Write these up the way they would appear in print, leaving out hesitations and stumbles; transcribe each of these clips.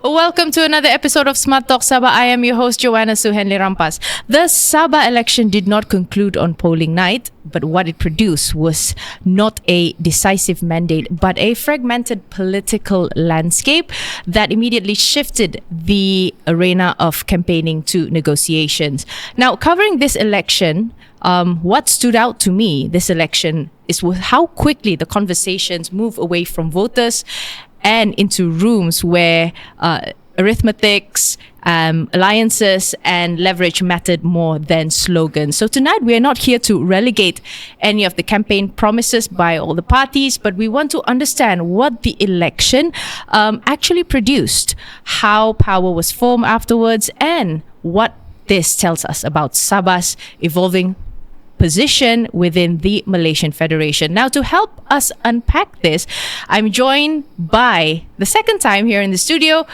Welcome to another episode of Smart Talks Sabah. I am your host, Joanna Suhenli Rampas. The Sabah election did not conclude on polling night, but what it produced was not a decisive mandate, but a fragmented political landscape that immediately shifted the arena of campaigning to negotiations. Now, covering this election, what stood out to me this election is how quickly the conversations move away from voters and into rooms where arithmetics, alliances and leverage mattered more than slogans. So tonight we are not here to relegate any of the campaign promises by all the parties, but we want to understand what the election actually produced, how power was formed afterwards, and what this tells us about Sabah's evolving position within the Malaysian Federation. Now, to help us unpack this, I'm joined by, the second time here in the studio,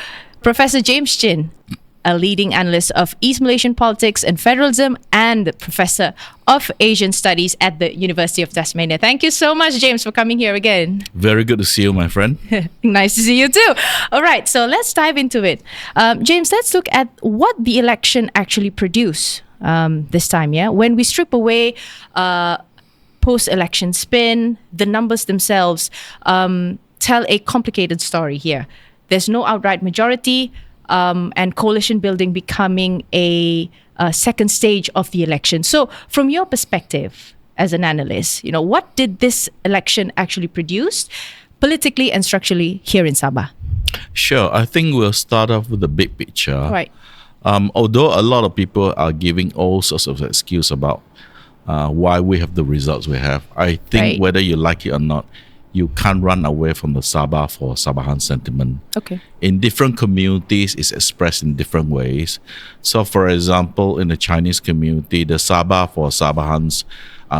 Professor James Chin, a leading analyst of East Malaysian politics and federalism and Professor of Asian Studies at the University of Tasmania. Thank you so much, James, for coming here again. Very good to see you, my friend. Nice to see you too. All right, so let's dive into it. James, let's look at what the election actually produced this time, yeah? When we strip away post-election spin, the numbers themselves tell a complicated story here. There's no outright majority, and coalition building becoming a second stage of the election. So from your perspective as an analyst, what did this election actually produce politically and structurally here in Sabah? Sure. I think we'll start off with the big picture. Right. Although a lot of people are giving all sorts of excuses about why we have the results we have, I think whether you like it or not, you can't run away from the Sabah for Sabahan sentiment. Okay. In different communities, it's expressed in different ways. So, for example, in the Chinese community, the Sabah for Sabahans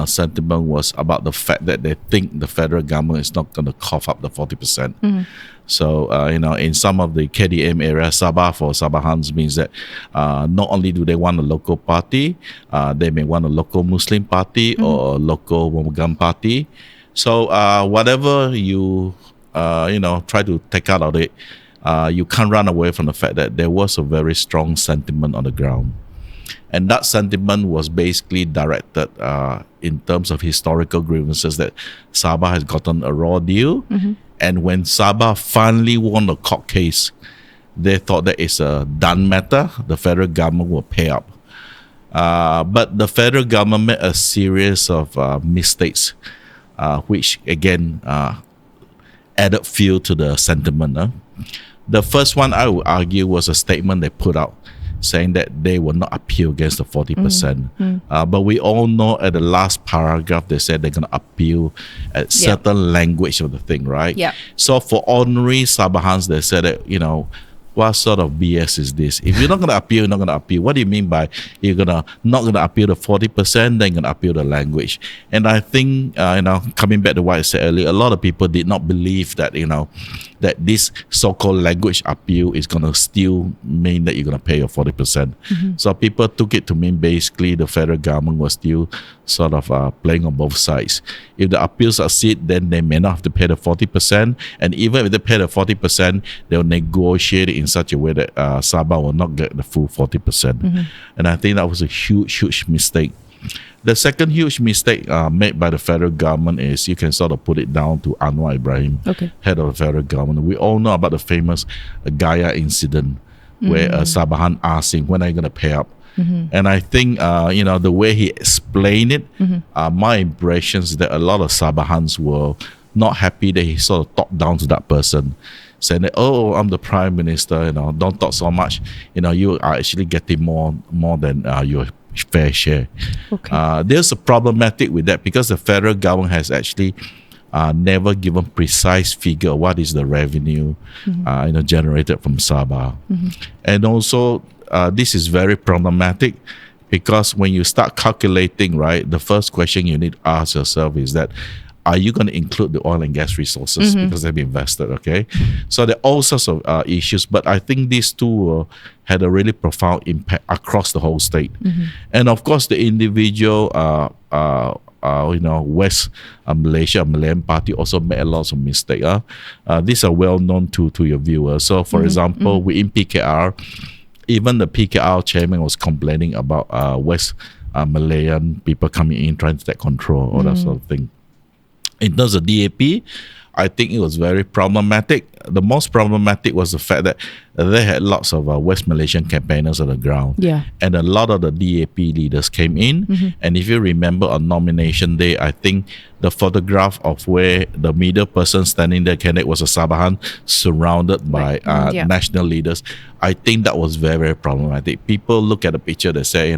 sentiment was about the fact that they think the federal government is not going to cough up the 40%. Mm-hmm. So, in some of the KDM area, Sabah for Sabahans means that not only do they want a local party, they may want a local Muslim party or a local Muslim party. So, whatever you, try to take out of it, you can't run away from the fact that there was a very strong sentiment on the ground. And that sentiment was basically directed in terms of historical grievances that Sabah has gotten a raw deal. Mm-hmm. And when Sabah finally won a court case, they thought that it's a done matter. The federal government will pay up. But the federal government made a series of mistakes, which again added fuel to the sentiment. The first one I would argue was a statement they put out saying that they will not appeal against the 40%. But we all know at the last paragraph, they said they're going to appeal at certain language of the thing, right? Yeah. So for ordinary Sabahans, they said that, what sort of BS is this? If you're not going to appeal, you're not going to appeal. What do you mean by you're not going to appeal the 40%, then you're going to appeal the language? And I think, coming back to what I said earlier, a lot of people did not believe that, that this so-called language appeal is going to still mean that you're going to pay your 40%. Mm-hmm. So people took it to mean basically the federal government was still sort of playing on both sides. If the appeals succeed, then they may not have to pay the 40%. And even if they pay the 40%, they'll negotiate it in such a way that Sabah will not get the full 40%. Mm-hmm. And I think that was a huge mistake. The second huge mistake made by the federal government is you can sort of put it down to Anwar Ibrahim, head of the federal government. We all know about the famous Gaya incident where Sabahan asked him, when are you going to pay up? Mm-hmm. And I think, the way he explained it, my impression is that a lot of Sabahans were not happy that he sort of talked down to that person, saying that, I'm the prime minister, don't talk so much. You are actually getting more than your fair share. Okay. There's a problematic with that because the federal government has actually never given precise figure what is the revenue generated from Sabah. Mm-hmm. And also this is very problematic because when you start calculating, right, the first question you need to ask yourself is that are you going to include the oil and gas resources because they've been invested, okay? So there are all sorts of issues, but I think these two had a really profound impact across the whole state. Mm-hmm. And of course, the individual West Malaysia, Malayan Party also made a lot of mistakes. These are well known to your viewers. So, for example, within PKR, even the PKR chairman was complaining about West Malayan people coming in trying to take control, all that sort of thing. In terms of DAP, I think it was very problematic. The most problematic was the fact that they had lots of West Malaysian campaigners on the ground. Yeah. And a lot of the DAP leaders came in. And if you remember on nomination day, I think the photograph of where the middle person standing there, candidate, was a Sabahan surrounded by national leaders. I think that was very, very problematic. People look at the picture, they say,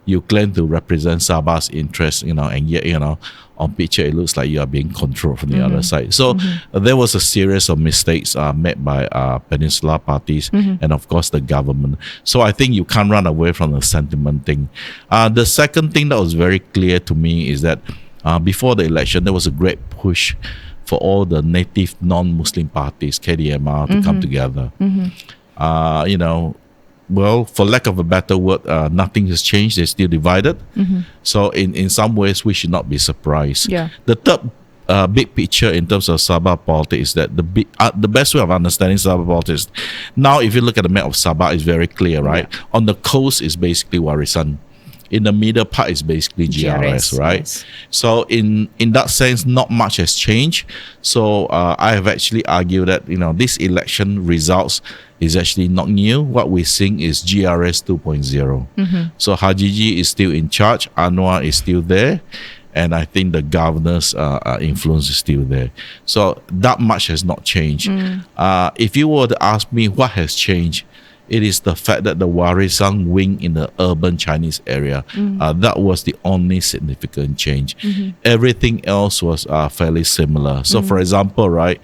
you claim to represent Sabah's interests, and yet, on picture it looks like you are being controlled from the other side. So there was a series of mistakes made by Peninsula parties and of course the government. So I think you can't run away from the sentiment thing. The second thing that was very clear to me is that before the election there was a great push for all the native non-Muslim parties, KDMR, to come together. Well, for lack of a better word, nothing has changed. They're still divided. So in some ways, we should not be surprised. Yeah. The third big picture in terms of Sabah politics is that the best way of understanding Sabah politics, now if you look at the map of Sabah, it's very clear, right? Yeah. On the coast is basically Warisan. In the middle part is basically GRS, right? Yes. So in that sense, not much has changed. So I have actually argued that this election results is actually not new. What we're seeing is GRS 2.0. So Hajiji is still in charge, Anwar is still there, and I think the governor's influence is still there. So that much has not changed. If you were to ask me what has changed, it is the fact that the Warisan wing in the urban Chinese area, that was the only significant change. Everything else was fairly similar. So for example, right,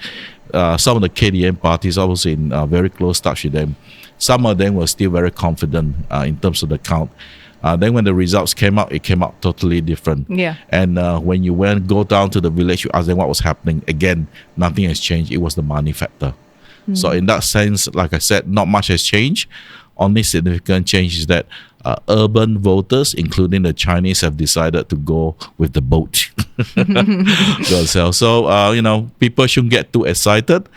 some of the KDM parties, I was in very close touch with them. Some of them were still very confident in terms of the count. Then when the results came out, it came out totally different. Yeah. And when you go down to the village, you ask them what was happening. Again, nothing has changed. It was the money factor. So in that sense, like I said, not much has changed. Only significant change is that urban voters, including the Chinese, have decided to go with the boat. So, people shouldn't get too excited.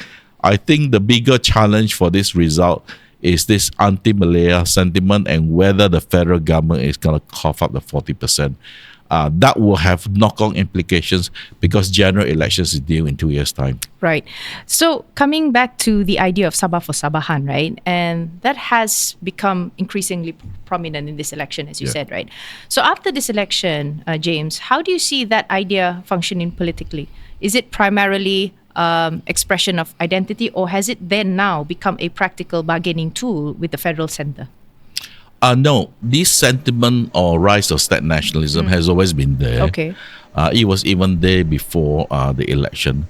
I think the bigger challenge for this result is this anti-Malaya sentiment and whether the federal government is going to cough up the 40%. That will have knock-on implications because general elections is due in 2 years' time. Right. So coming back to the idea of Sabah for Sabahan, right? And that has become increasingly prominent in this election, as you said, right? So after this election, James, how do you see that idea functioning politically? Is it primarily expression of identity, or has it then now become a practical bargaining tool with the federal center? No, this sentiment or rise of state nationalism has always been there. Okay. It was even there before the election.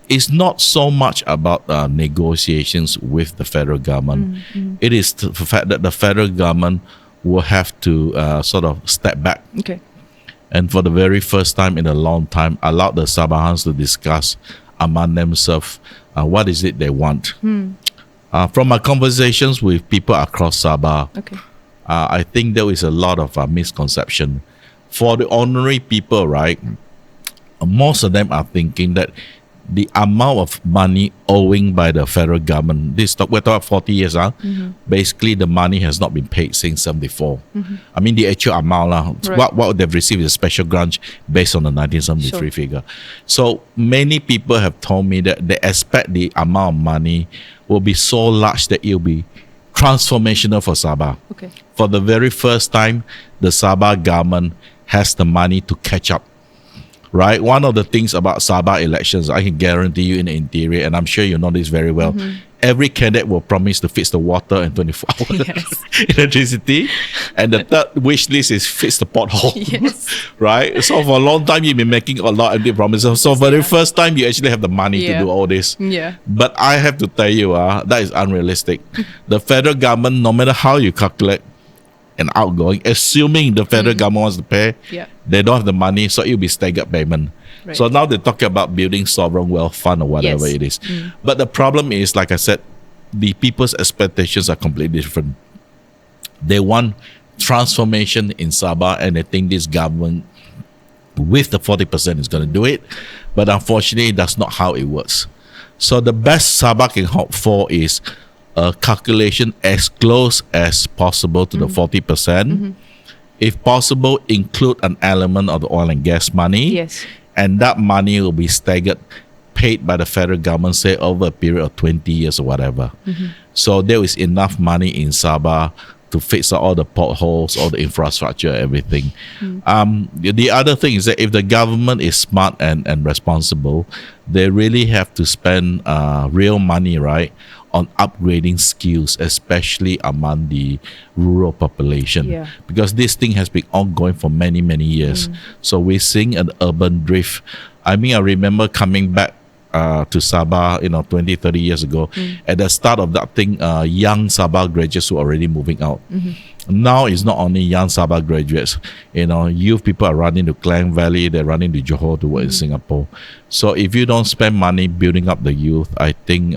It's not so much about negotiations with the federal government. It is the fact that the federal government will have to sort of step back. Okay. And for the very first time in a long time, allow the Sabahans to discuss among themselves what is it they want. From my conversations with people across Sabah, I think there is a lot of misconception. For the ordinary people, right, most of them are thinking that the amount of money owing by the federal government, we're talking 40 years, basically the money has not been paid since 74. I mean, the actual amount, what they've received is a special grant based on the 1973 figure. So many people have told me that they expect the amount of money will be so large that it will be transformational for Sabah. Okay. For the very first time, the Sabah government has the money to catch up. Right? One of the things about Sabah elections, I can guarantee you in the interior, and I'm sure you know this very well, every candidate will promise to fix the water in 24 hours, electricity. And the third wish list is fix the pothole. Right? So for a long time, you've been making a lot of empty promises. So for the first time, you actually have the money to do all this. But I have to tell you, that is unrealistic. The federal government, no matter how you calculate an outgoing, assuming the federal government wants to pay, they don't have the money, so it will be staggered payment. So now they're talking about building sovereign wealth fund or whatever it is. But the problem is, like I said, the people's expectations are completely different. They want transformation in Sabah, and they think this government with the 40% is going to do it. But unfortunately, that's not how it works. So the best Sabah can hope for is a calculation as close as possible to the 40%. If possible, include an element of the oil and gas money. Yes. And that money will be staggered, paid by the federal government, say over a period of 20 years or whatever. So there is enough money in Sabah to fix all the potholes, all the infrastructure, everything. The other thing is that if the government is smart and responsible, they really have to spend real money, right, on upgrading skills, especially among the rural population. Yeah. Because this thing has been ongoing for many, many years. So we're seeing an urban drift. I mean, I remember coming back to Sabah, 20, 30 years ago. At the start of that thing, young Sabah graduates were already moving out. Now it's not only young Sabah graduates. Youth people are running to Klang Valley, they're running to Johor to work in Singapore. So if you don't spend money building up the youth, I think,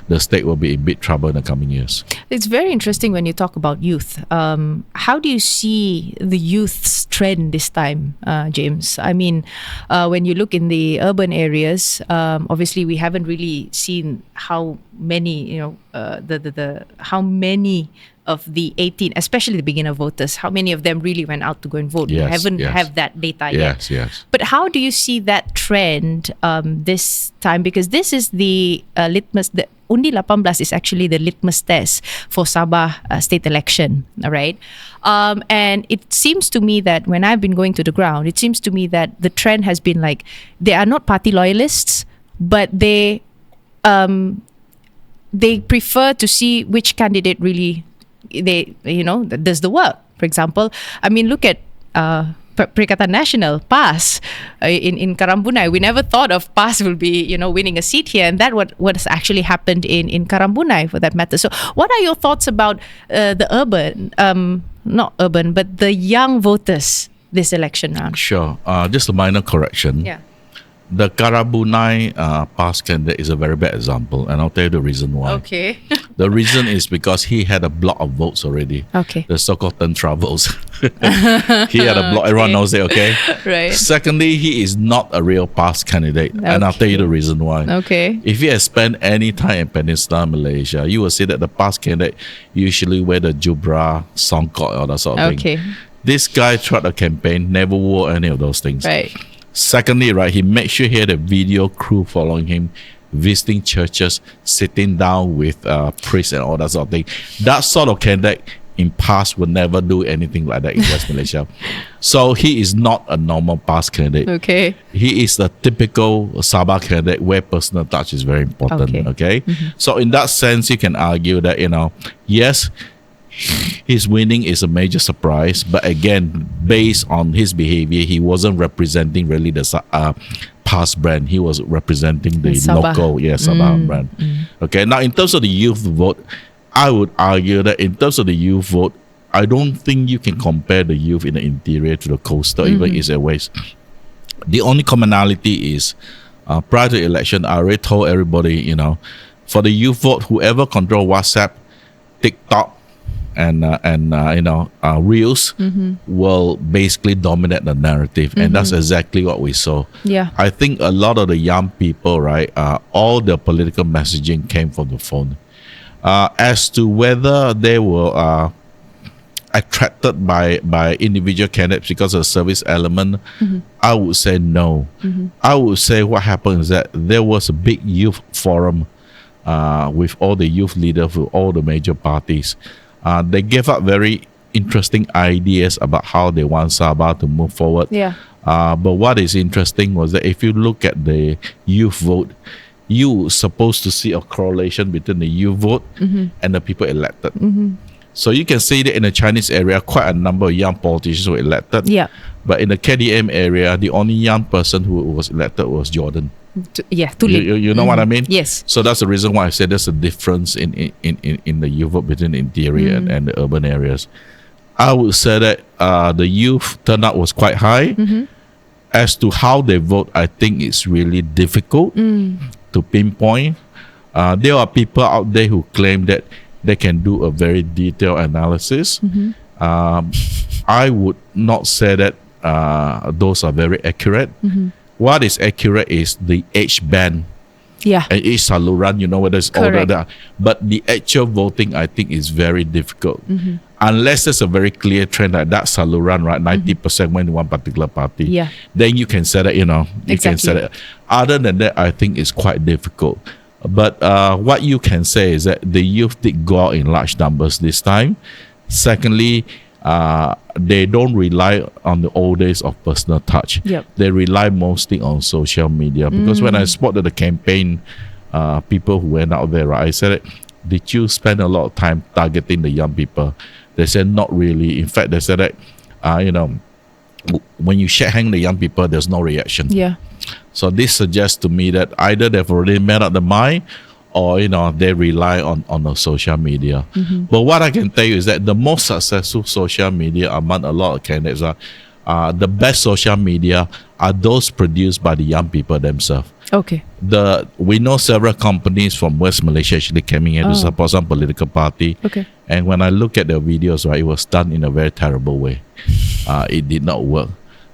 the state will be in big trouble in the coming years. It's very interesting when you talk about youth. How do you see the youth's trend this time, James? I mean, when you look in the urban areas, obviously we haven't really seen how many, how many of the 18, especially the beginner voters, how many of them really went out to go and vote? We haven't have that data yet. Yes. But how do you see that trend this time? Because this is the litmus. The Undi 18 is actually the litmus test for Sabah state election, all right? And it seems to me that when I've been going to the ground, it seems to me that the trend has been like, they are not party loyalists, but they prefer to see which candidate really does the work. For example, I mean, look at Perikatan Nasional, PAS, in Karambunai. We never thought of PAS will be, winning a seat here, and that what has actually happened in Karambunai, for that matter. So, what are your thoughts about the urban, not urban, but the young voters this election round? Sure. Just a minor correction. Yeah. The Karambunai PAS candidate is a very bad example, and I'll tell you the reason why. Okay. The reason is because he had a block of votes already. Okay. The so-called Tantra votes. He had a block. Everyone knows it, okay? Right. Secondly, he is not a real PAS candidate. And I'll tell you the reason why. Okay. If you have spent any time in Peninsular Malaysia, you will see that the PAS candidate usually wear the jubra, songkok, all that sort of thing. This guy tried a campaign, never wore any of those things. Right. Secondly, right, he made sure he had a video crew following him, visiting churches, sitting down with priests and all that sort of thing. That sort of candidate in PAS would never do anything like that in West Malaysia. So he is not a normal PAS candidate. Okay. He is a typical Sabah candidate where personal touch is very important. Okay. So in that sense, you can argue that, yes, his winning is a major surprise, but again, based on his behavior, he wasn't representing really the PAS brand. He was representing the Sabah. local, Sabah brand. Okay, now in terms of the youth vote, I would argue that in terms of the youth vote, I don't think you can compare the youth in the interior to the coastal, even east and west. The only commonality is prior to the election, I already told everybody, for the youth vote, whoever control WhatsApp, TikTok, and reels will basically dominate the narrative, and that's exactly what we saw. I think a lot of the young people, right, all the political messaging came from the phone. As to whether they were attracted by individual candidates because of the service element, I would say no. I would say what happened is that there was a big youth forum with all the youth leaders, with all the major parties. They gave up very interesting ideas about how they want Sabah to move forward. But what is interesting was that if you look at the youth vote, you supposed to see a correlation between the youth vote and the people elected. So you can see that in the Chinese area, quite a number of young politicians were elected. But in the KDM area, the only young person who was elected was Jordan. You know what I mean? Yes. So that's the reason why I said there's a difference in the youth vote between the interior and the urban areas. I would say that the youth turnout was quite high. As to how they vote, I think it's really difficult to pinpoint. There are people out there who claim that they can do a very detailed analysis. I would not say that those are very accurate. What is accurate is the age band Yeah. and each saluran, whether it's older or Correct. not. But the actual voting, I think, is very difficult. Unless there's a very clear trend like that saluran, right? 90% went to one particular party. Yeah. Then you can set it, you can Exactly. set it. Other than that, I think it's quite difficult. But what you can say is that the youth did go out in large numbers this time. Secondly, they don't rely on the old days of personal touch. Yep. They rely mostly on social media. Because when I spotted the campaign, people who went out there, right, I said, did you spend a lot of time targeting the young people? They said, not really. In fact, they said that, when you shake hand the young people, there's no reaction. Yeah. So this suggests to me that either they've already made up the mind, or they rely on the social media. But what I can tell you is that the most successful social media among a lot of candidates are the best social media are those produced by the young people themselves. Okay. We know several companies from West Malaysia actually came in here to support some political party. Okay. And when I look at their videos, right, it was done in a very terrible way. It did not work.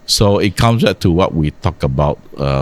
So it comes back to what we talk about,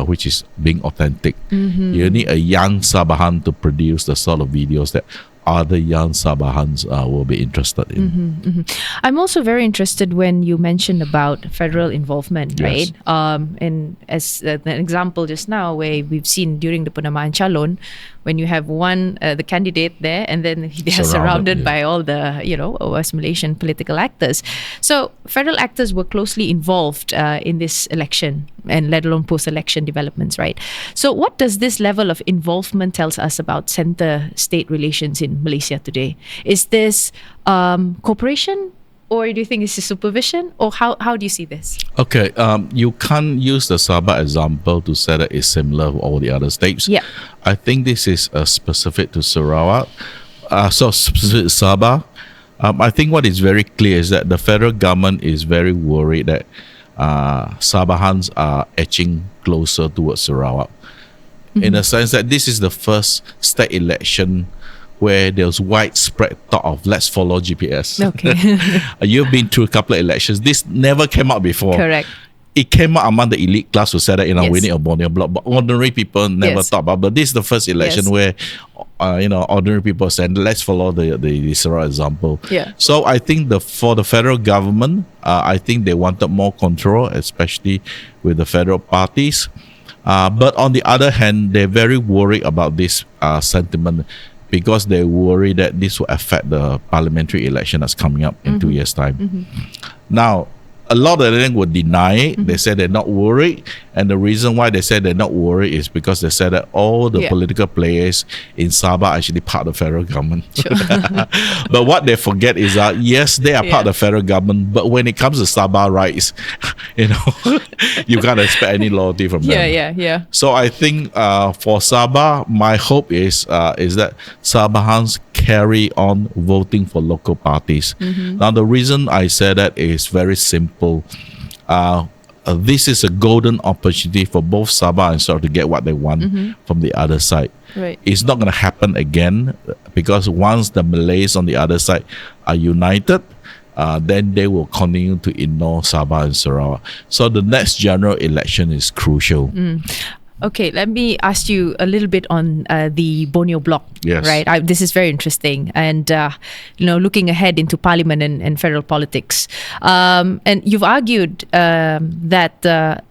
which is being authentic. You need a young Sabahan to produce the sort of videos that other young Sabahans will be interested in. I'm also very interested when you mentioned about federal involvement, Yes. right? And as an example just now, where we've seen during the Penamaan Calon, when you have the candidate there, and then they are surrounded yeah. by all the, West Malaysian political actors. So federal actors were closely involved in this election, and let alone post-election developments, right? So what does this level of involvement tells us about center-state relations in Malaysia today? Is this cooperation, or do you think this is supervision, or how do you see this? Okay, you can't use the Sabah example to say that it's similar to all the other states. Yeah. I think this is specific to Sarawak. So specific to Sabah. I think what is very clear is that the federal government is very worried that Sabahans are edging closer towards Sarawak. In the sense that this is the first state election where there's widespread thought of let's follow GPS. Okay. You've been through a couple of elections. This never came up before. Correct. It came out among the elite class who said that, Yes. we need a Borneo block. But ordinary people never Yes. thought about. But this is the first election Yes. where, ordinary people said, let's follow the Sarawak example. Yeah. So I think for the federal government, I think they wanted more control, especially with the federal parties. But on the other hand, they're very worried about this sentiment, because they worry that this will affect the parliamentary election that's coming up in 2 years' time. Now, a lot of them would deny it. They say they're not worried. And the reason why they say they're not worried is because they said that all the Yeah. political players in Sabah are actually part of the federal government. But what they forget is that, yes, they are part of the federal government, but when it comes to Sabah rights, you can't expect any loyalty from them. Yeah. So I think for Sabah, my hope is that Sabahans carry on voting for local parties. Now, the reason I say that is very simple. This is a golden opportunity for both Sabah and Sarawak to get what they want from the other side. Right. It's not going to happen again, because once the Malays on the other side are united, then they will continue to ignore Sabah and Sarawak. So the next general election is crucial. Okay, let me ask you a little bit on the Borneo bloc. Yes. Right. This is very interesting, and looking ahead into Parliament and federal politics. And you've argued that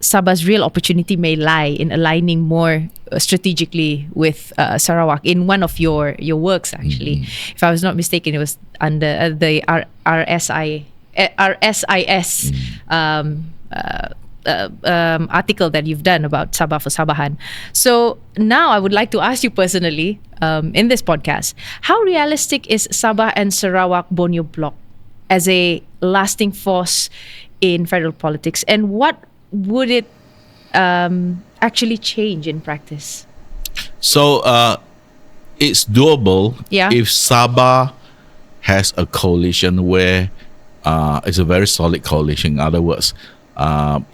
Sabah's real opportunity may lie in aligning more strategically with Sarawak. In one of your works, actually, if I was not mistaken, it was under the RSIS. Article that you've done about Sabah for Sabahan. So now I would like to ask you personally, in this podcast, how realistic is Sabah and Sarawak Borneo bloc as a lasting force in federal politics, and what would it actually change in practice? So it's doable if Sabah has a coalition where it's a very solid coalition. In other words,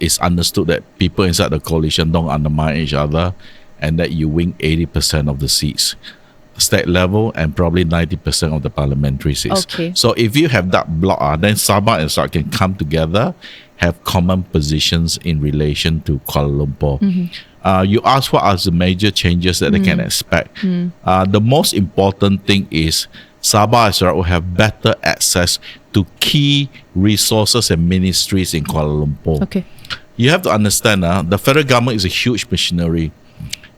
it's understood that people inside the coalition don't undermine each other, and that you win 80% of the seats. state level and probably 90% of the parliamentary seats. Okay. So if you have that block, then Sabah and Sarawak can come together, have common positions in relation to Kuala Lumpur. You ask what are the major changes that they can expect. The most important thing is Sabah and Sarawak will have better access to key resources and ministries in Kuala Lumpur. Okay. You have to understand the federal government is a huge machinery.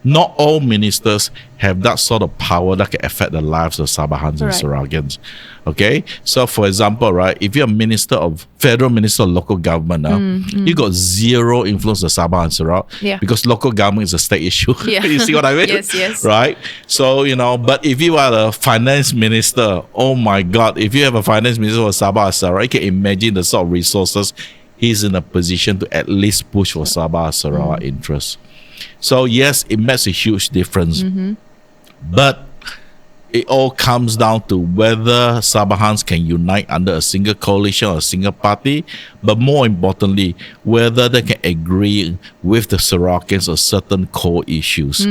Not all ministers have that sort of power that can affect the lives of Sabahans and Sarawakians. Okay? So, for example, right, if you're a federal minister of local government, you got zero influence on Sabah and Sarawak because local government is a state issue. You see what I mean? Yes. Right? So, but if you are a finance minister, oh my God, if you have a finance minister of Sabah and Sarawak, you can imagine the sort of resources he's in a position to at least push for Sabah and Sarawak interests. So yes, it makes a huge difference. But it all comes down to whether Sabahans can unite under a single coalition or a single party, but more importantly, whether they can agree with the Sarawakians on certain core issues.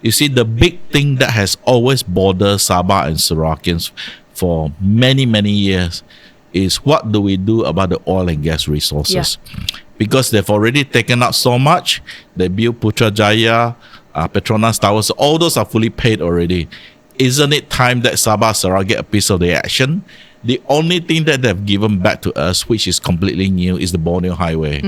You see, the big thing that has always bothered Sabah and Sarawakians for many, many years is what do we do about the oil and gas resources? Because they've already taken out so much. They built Putrajaya, Petronas Towers, all those are fully paid already. Isn't it time that Sabah Sarawak get a piece of the action? The only thing that they've given back to us, which is completely new, is the Borneo Highway.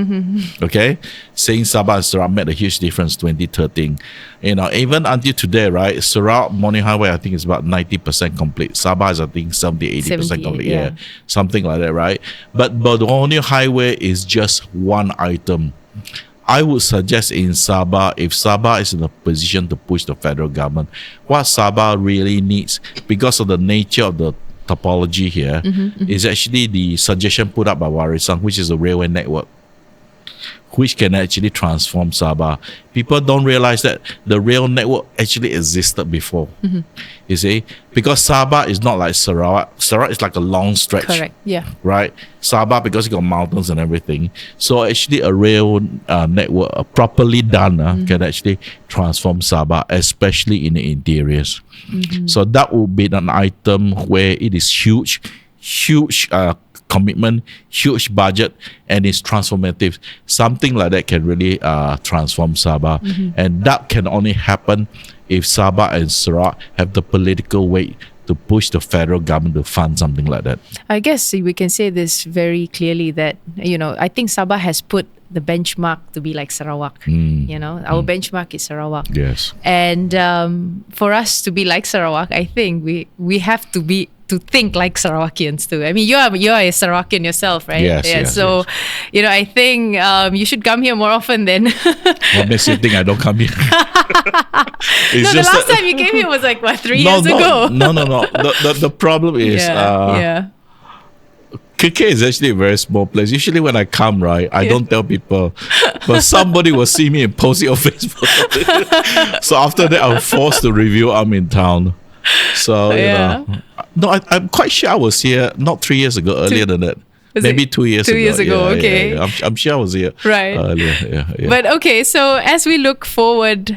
Okay? Saying Sabah and Sarawak made a huge difference 2013. Even until today, right? Sarawak Borneo Highway, I think is about 90% complete. Sabah is, I think, 70-80% complete. Yeah. Something like that, right? But Borneo Highway is just one item. I would suggest in Sabah, if Sabah is in a position to push the federal government, what Sabah really needs, because of the nature of the topology here, is actually the suggestion put up by Warisan, which is a railway network, which can actually transform Sabah. People don't realize that the rail network actually existed before. You see, because Sabah is not like Sarawak. Sarawak is like a long stretch. Correct. Yeah. Right. Sabah, because it got mountains and everything. So actually, a rail network properly done can actually transform Sabah, especially in the interiors. So that would be an item where it is huge commitment, huge budget, and it's transformative. Something like that can really transform Sabah. And that can only happen if Sabah and Sarawak have the political weight to push the federal government to fund something like that. I guess we can say this very clearly that, I think Sabah has put the benchmark to be like Sarawak. Our benchmark is Sarawak. Yes. And for us to be like Sarawak, I think we have to think like Sarawakians too. I mean, you are a Sarawakian yourself, right? Yes. So, I think you should come here more often then. What makes you think I don't come here? The last time you came here was like, 3 years ago? No. The problem is, KK is actually a very small place. Usually when I come, right, I don't tell people, but somebody will see me and post it on Facebook. So after that, I'm forced to review I'm in town. So, I'm quite sure I was here not 3 years ago, earlier than that. Maybe 2 years ago. 2 years ago, okay. Yeah. I'm sure I was here earlier. Yeah. But okay, so as we look forward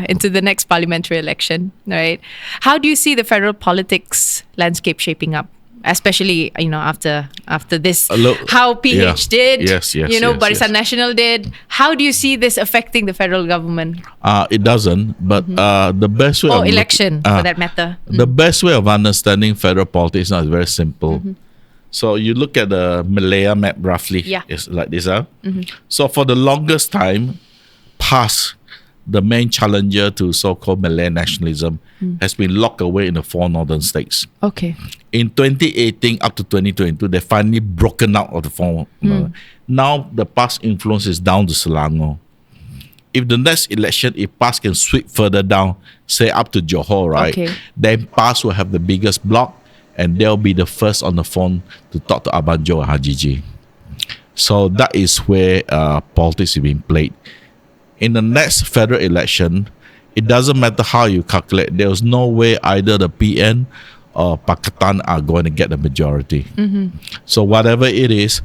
into the next parliamentary election, right, how do you see the federal politics landscape shaping up? Especially, after this, how PH did, Barisan Nasional did. How do you see this affecting the federal government? It doesn't, but the best way or election for that matter. The best way of understanding federal politics now is very simple. So you look at the Malaya map roughly. It's like this. So for the longest time, past the main challenger to so-called Malay nationalism has been locked away in the 4 northern states. Okay. In 2018 up to 2022, they finally broken out of the 4. Now the PAS influence is down to Selangor. If the next election, if PAS can sweep further down, say up to Johor, right? Then PAS will have the biggest block, and they'll be the first on the phone to talk to Abanjo and Hajiji. So that is where politics is being played. In the next federal election, it doesn't matter how you calculate. There's no way either the PN or Pakatan are going to get the majority. So whatever it is,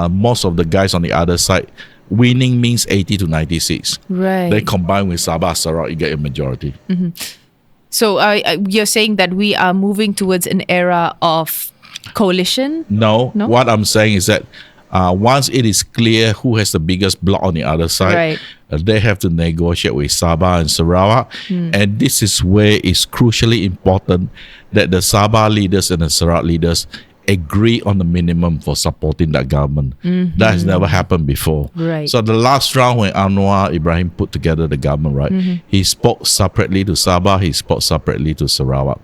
most of the guys on the other side, winning means 80 to 96. Right. They combine with Sabah, Sarawak, you get a majority. So you're saying that we are moving towards an era of coalition? No, No? what I'm saying is that once it is clear who has the biggest block on the other side, Right. they have to negotiate with Sabah and Sarawak. And this is where it's crucially important that the Sabah leaders and the Sarawak leaders agree on the minimum for supporting that government. That has never happened before. Right. So the last round when Anwar Ibrahim put together the government, right, he spoke separately to Sabah, he spoke separately to Sarawak.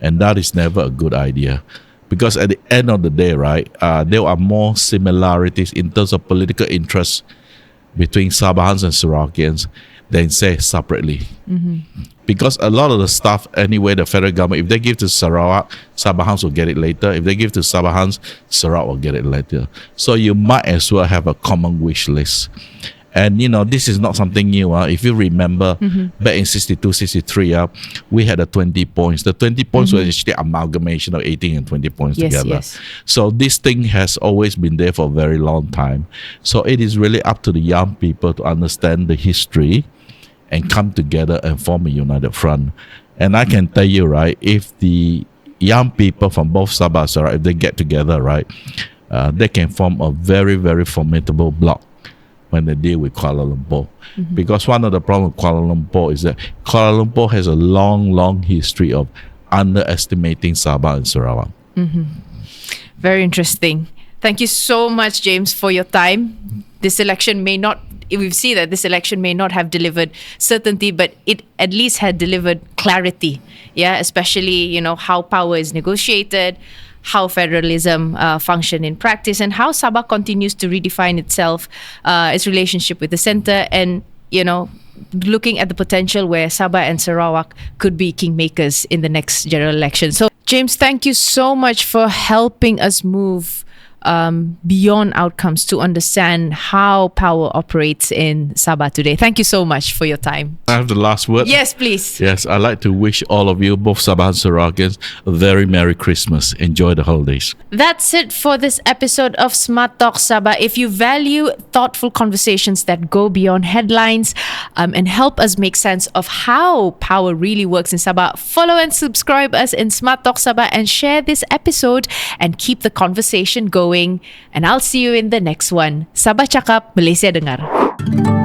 And that is never a good idea. Because at the end of the day, right, there are more similarities in terms of political interests between Sabahans and Sarawakians than say separately. Because a lot of the stuff, anyway, the federal government, if they give to Sarawak, Sabahans will get it later. If they give to Sabahans, Sarawak will get it later. So you might as well have a common wish list. And, this is not something new. If you remember, back in 62, 63, we had 20 points. The 20 points were actually amalgamation of 18 and 20 points Yes, together. yes. So this thing has always been there for a very long time. So it is really up to the young people to understand the history and come together and form a united front. And I can tell you, right, if the young people from both Sabah and Sarawak, if they get together, right, they can form a very, very formidable bloc when they deal with Kuala Lumpur. Because one of the problems with Kuala Lumpur is that Kuala Lumpur has a long, long history of underestimating Sabah and Sarawak. Very interesting. Thank you so much, James, for your time. This election may not, we've seen that this election may not have delivered certainty, but it at least had delivered clarity. Yeah, especially, how power is negotiated, how federalism function in practice, and how Sabah continues to redefine itself, its relationship with the center, and, looking at the potential where Sabah and Sarawak could be kingmakers in the next general election. So, James, thank you so much for helping us move beyond outcomes to understand how power operates in Sabah today. Thank you so much for your time. I have the last word. Yes, please. Yes, I'd like to wish all of you, both Sabah and Sarawakians, a very Merry Christmas. Enjoy the holidays. That's it for this episode of Smart Talks Sabah. If you value thoughtful conversations that go beyond headlines and help us make sense of how power really works in Sabah, follow and subscribe us in Smart Talks Sabah and share this episode and keep the conversation going. And I'll see you in the next one. Sabah Cakap, Malaysia Dengar.